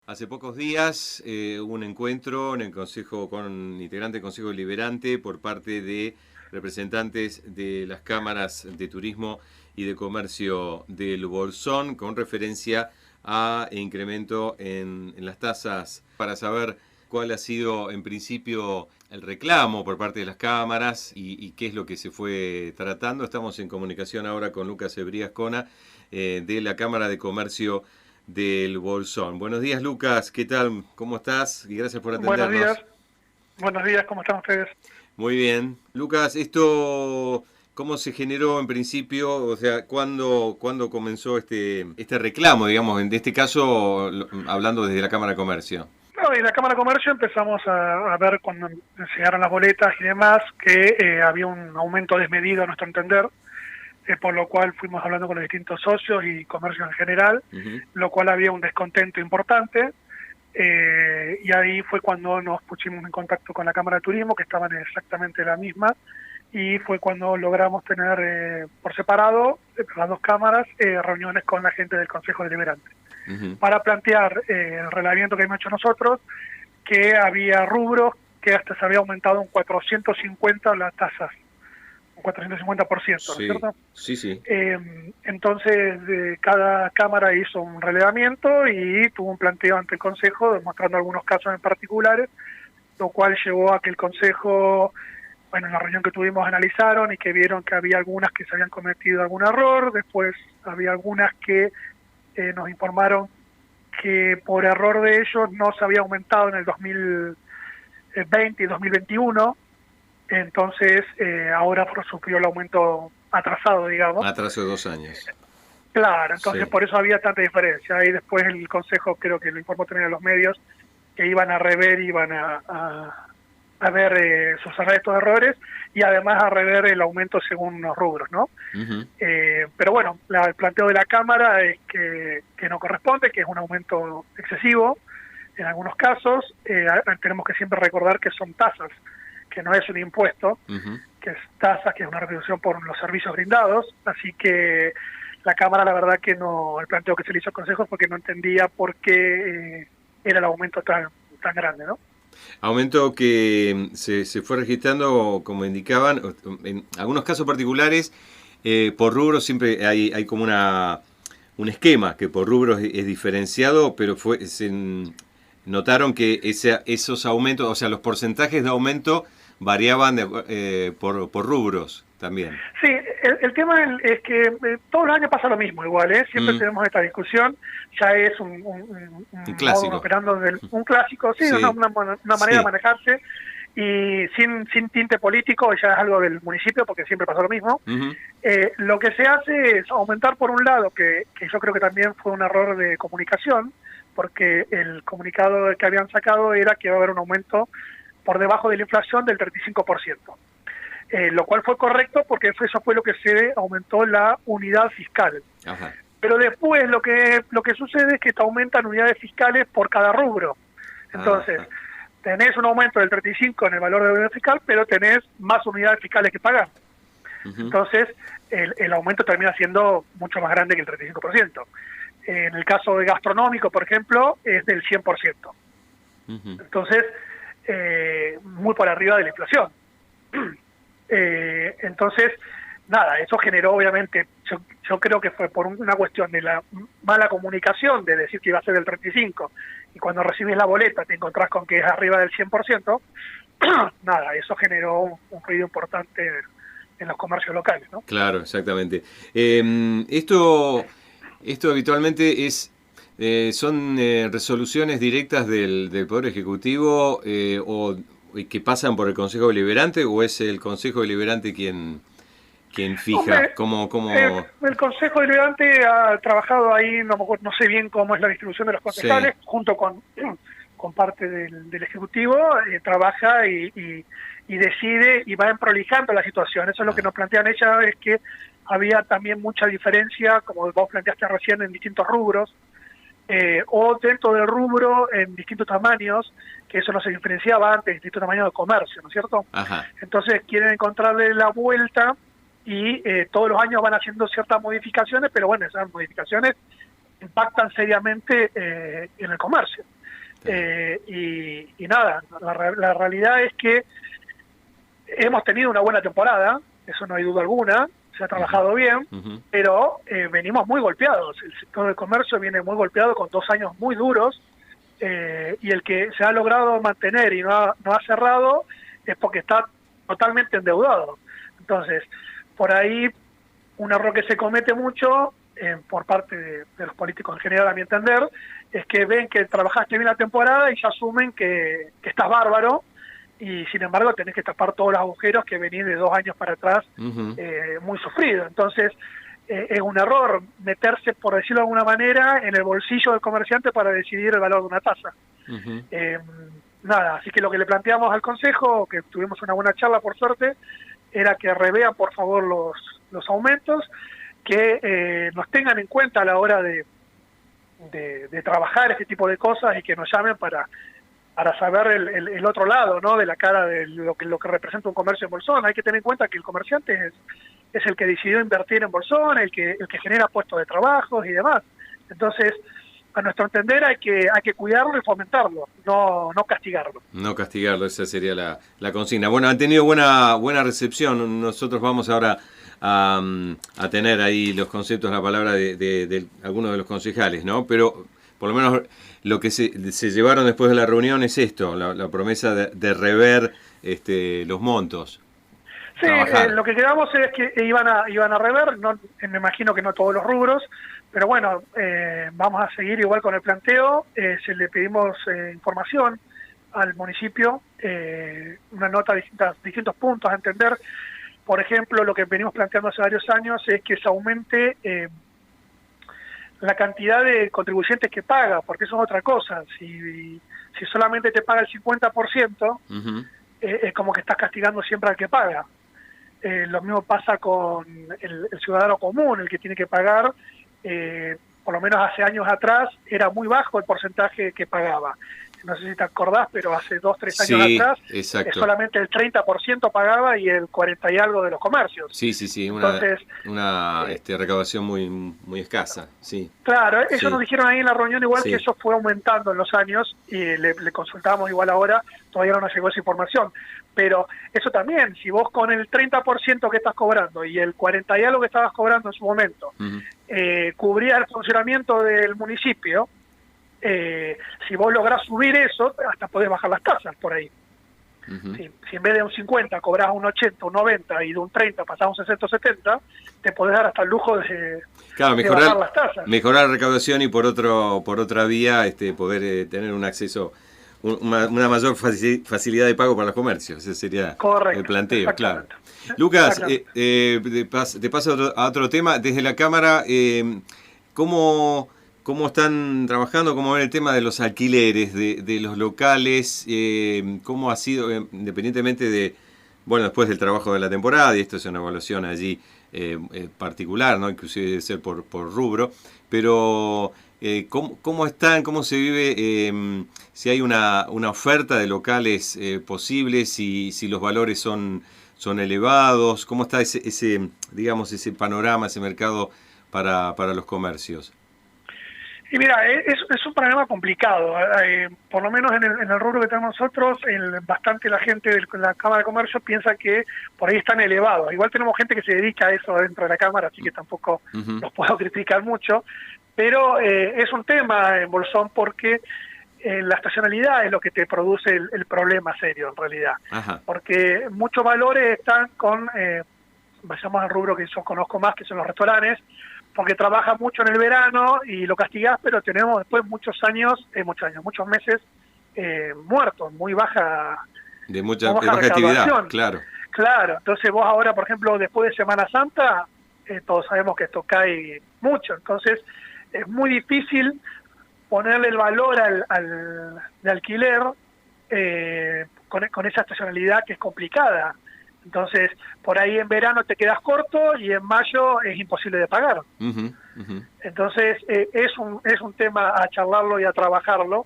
Hace pocos días hubo un encuentro en el Consejo con integrante del Consejo Deliberante por parte de representantes de las cámaras de turismo y de comercio del Bolsón con referencia a incremento en las tasas para saber cuál ha sido en principio el reclamo por parte de las cámaras y qué es lo que se fue tratando. Estamos en comunicación ahora con Lucas Ebrías Cona de la Cámara de Comercio del Bolsón. Buenos días, Lucas, ¿qué tal? ¿Cómo estás? Y gracias por Buenos días, atendernos. ¿cómo están ustedes? Muy bien. Lucas, esto, ¿cómo se generó en principio? O sea, ¿cuándo comenzó este reclamo, digamos, en este caso, hablando desde la Cámara de Comercio? No, y en la Cámara de Comercio empezamos a ver cuando llegaron las boletas y demás que había un aumento desmedido a nuestro entender, por lo cual fuimos hablando con los distintos socios y comercio en general, Ujú. lo cual había un descontento importante. Y ahí fue cuando nos pusimos en contacto con la Cámara de Turismo, que estaban exactamente la misma, y fue cuando logramos tener por separado, las dos cámaras, reuniones con la gente del Consejo Deliberante, Ujú. para plantear el reglamento que hemos hecho nosotros, que había rubros que hasta se había aumentado un 450 las tasas, un 450%, ¿no es Sí, cierto? sí, sí. Entonces, cada cámara hizo un relevamiento y tuvo un planteo ante el Consejo, demostrando algunos casos en particulares, lo cual llevó a que el Consejo, bueno, en la reunión que tuvimos analizaron y que vieron que había algunas que se habían cometido algún error, después había algunas que nos informaron que por error de ellos no se había aumentado en el 2020 y 2021, entonces ahora sufrió el aumento atrasado, digamos. Atraso de 2 años. Claro, entonces Sí. por eso había tanta diferencia. Y después el Consejo, creo que lo informó también a los medios, que iban a rever, iban a ver subsanar estos errores y además a rever el aumento según los rubros, ¿no? Ujú. Pero bueno, el planteo de la Cámara es que no corresponde, que es un aumento excesivo en algunos casos. Tenemos que siempre recordar que son tasas, que no es un impuesto, Ujú. que es tasa, que es una retribución por los servicios brindados. Así que la Cámara, la verdad que no, el planteo que se le hizo al Consejo fue que no entendía por qué era el aumento tan grande, ¿no? Aumento que se fue registrando, como indicaban, en algunos casos particulares, por rubros siempre hay como un esquema que por rubros es diferenciado, pero notaron que esos aumentos, o sea, los porcentajes de aumento variaban por rubros también. Sí, el tema es que todos los años pasa lo mismo igual, ¿eh? Siempre Mm, tenemos esta discusión, ya es un un modo clásico. operando un clásico, sí, Sí, una manera de sí. manejarse, y sin tinte político, ya es algo del municipio, porque siempre pasa lo mismo. Ujú. Lo que se hace es aumentar por un lado, que yo creo que también fue un error de comunicación, porque el comunicado que habían sacado era que iba a haber un aumento por debajo de la inflación del 35%. Lo cual fue correcto porque eso fue lo que se aumentó la unidad fiscal. Ajá. Pero después lo que sucede es que te aumentan unidades fiscales por cada rubro. Entonces, Ajá. tenés un aumento del 35 en el valor de la unidad fiscal, pero tenés más unidades fiscales que pagar. Ujú. Entonces, el aumento termina siendo mucho más grande que el 35%. En el caso de gastronómico, por ejemplo, es del 100%. Ujú. Entonces, muy por arriba de la inflación. Entonces, nada, eso generó obviamente, yo creo que fue por una cuestión de la mala comunicación, de decir que iba a ser del 35, y cuando recibes la boleta te encontrás con que es arriba del 100%, nada, eso generó un ruido importante en los comercios locales, ¿no? Claro, exactamente. Esto habitualmente son resoluciones directas del Poder Ejecutivo o que pasan por el Consejo Deliberante o es el Consejo Deliberante quien fija Hombre, cómo. el Consejo Deliberante ha trabajado ahí, no sé bien cómo es la distribución de los Sí. concejales, junto con parte del Ejecutivo, trabaja y decide y va prolijando la situación. Eso es lo que Ah, nos plantean ellas, es que había también mucha diferencia, como vos planteaste recién, en distintos rubros, o dentro del rubro en distintos tamaños, que eso no se diferenciaba antes, distintos tamaños de comercio, ¿no es cierto? ajá. Entonces quieren encontrarle la vuelta y todos los años van haciendo ciertas modificaciones, pero bueno, esas modificaciones impactan seriamente en el comercio. Y nada, la realidad es que hemos tenido una buena temporada, eso no hay duda alguna, se ha trabajado bien, pero venimos muy golpeados. El sector del comercio viene muy golpeado con 2 años muy duros, y el que se ha logrado mantener y no ha cerrado es porque está totalmente endeudado. Entonces, por ahí un error que se comete mucho por parte de los políticos en general, a mi entender, es que ven que trabajaste bien la temporada y ya asumen que estás bárbaro, y sin embargo tenés que tapar todos los agujeros que venís de 2 años para atrás, muy sufrido. Entonces es un error meterse, por decirlo de alguna manera, en el bolsillo del comerciante para decidir el valor de una tasa. Nada, así que lo que le planteamos al Consejo, que tuvimos una buena charla por suerte, era que revean por favor los aumentos, que nos tengan en cuenta a la hora de trabajar este tipo de cosas, y que nos llamen para saber el otro lado, ¿no?, de la cara de lo que representa un comercio en Bolsón. Hay que tener en cuenta que el comerciante es el que decidió invertir en Bolsón, el que genera puestos de trabajo y demás. Entonces, a nuestro entender hay que cuidarlo y fomentarlo, no castigarlo. No castigarlo, esa sería la consigna. Bueno, han tenido buena recepción. Nosotros vamos ahora a tener ahí los conceptos, la palabra de algunos de los concejales, ¿no? Pero por lo menos lo que se llevaron después de la reunión es esto, la promesa de rever los montos. Sí, lo que quedamos es que iban a rever, no, me imagino que no todos los rubros, pero bueno, vamos a seguir igual con el planteo. Se le pedimos información al municipio, una nota de distintos puntos a entender. Por ejemplo, lo que venimos planteando hace varios años es que se aumente la cantidad de contribuyentes que paga, porque eso es otra cosa. Si solamente te paga el 50%, es como que estás castigando siempre al que paga. Lo mismo pasa con el ciudadano común, el que tiene que pagar. Por lo menos hace años atrás era muy bajo el porcentaje que pagaba. No sé si te acordás, pero hace 2, 3 años atrás solamente el 30% pagaba y el 40 y algo de los comercios. Sí, entonces, una recaudación muy escasa. Sí. Claro, ellos nos dijeron ahí en la reunión igual que eso fue aumentando en los años, y le consultamos igual ahora, todavía no nos llegó esa información. Pero eso también, si vos con el 30% que estás cobrando y el 40 y algo que estabas cobrando en su momento, cubría el funcionamiento del municipio, si vos lográs subir eso, hasta podés bajar las tasas por ahí. Si en vez de un 50 cobrás un 80, un 90, y de un 30 pasás a un 60 o 70, te podés dar hasta el lujo de bajar las tasas. Mejorar la recaudación y por otra vía poder tener un acceso, una mayor facilidad de pago para los comercios. Ese sería el planteo, claro. Lucas, te paso a otro tema. Desde la Cámara, ¿cómo están trabajando? ¿Cómo ven el tema de los alquileres, de los locales? ¿Cómo ha sido, independientemente después del trabajo de la temporada, y esto es una evaluación allí particular, ¿no? Inclusive debe ser por rubro, pero ¿cómo están? ¿Cómo se vive? Si hay una oferta de locales posibles, si los valores son elevados, ¿cómo está ese panorama, ese mercado para los comercios? Y mira, es un panorama complicado. Por lo menos en el rubro que tenemos nosotros, bastante la gente de la Cámara de Comercio piensa que por ahí están elevados. Igual tenemos gente que se dedica a eso dentro de la Cámara, así que tampoco los puedo criticar mucho. Pero es un tema en Bolsón porque la estacionalidad es lo que te produce el problema serio en realidad. Porque muchos valores están con, vayamos al rubro que yo conozco más, que son los restaurantes, porque trabaja mucho en el verano y lo castigás, pero tenemos después muchos meses muertos, muy baja actividad, claro. Claro, entonces vos ahora, por ejemplo, después de Semana Santa, todos sabemos que esto cae mucho, entonces es muy difícil ponerle el valor de alquiler con esa estacionalidad que es complicada. Entonces, por ahí en verano te quedas corto y en mayo es imposible de pagar. Entonces, es un tema a charlarlo y a trabajarlo.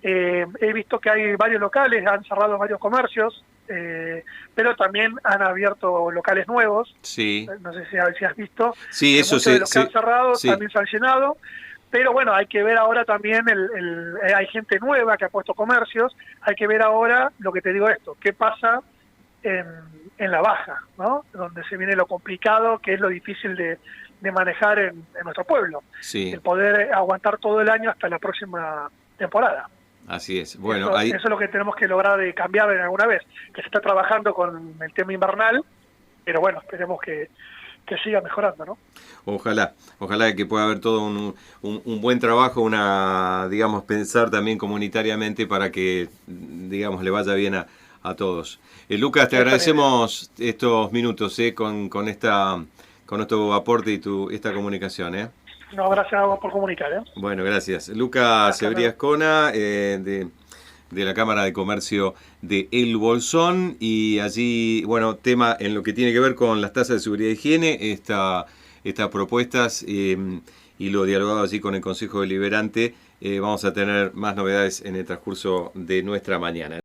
He visto que hay varios locales, han cerrado varios comercios, pero también han abierto locales nuevos. Sí. No sé si has visto. Sí, eso muchos de los que han cerrado también se han llenado, Pero bueno, hay que ver ahora también, hay gente nueva que ha puesto comercios, hay que ver ahora, lo que te digo esto, qué pasa en la baja, ¿no? Donde se viene lo complicado, que es lo difícil de manejar en nuestro pueblo. Sí. El poder aguantar todo el año hasta la próxima temporada. Así es. Bueno, eso es lo que tenemos que lograr de cambiar en alguna vez, que se está trabajando con el tema invernal, pero bueno, esperemos que siga mejorando, ¿no? Ojalá que pueda haber todo un buen trabajo, digamos, pensar también comunitariamente para que, digamos, le vaya bien a todos. Lucas, te agradecemos estos minutos con nuestro aporte y esta comunicación. No, gracias a vos por comunicar. Bueno, gracias. Lucas Sebrí Ascona, de la Cámara de Comercio de El Bolsón, y allí, bueno, tema en lo que tiene que ver con las tasas de seguridad e higiene, estas propuestas y lo dialogado allí con el Consejo Deliberante. Vamos a tener más novedades en el transcurso de nuestra mañana.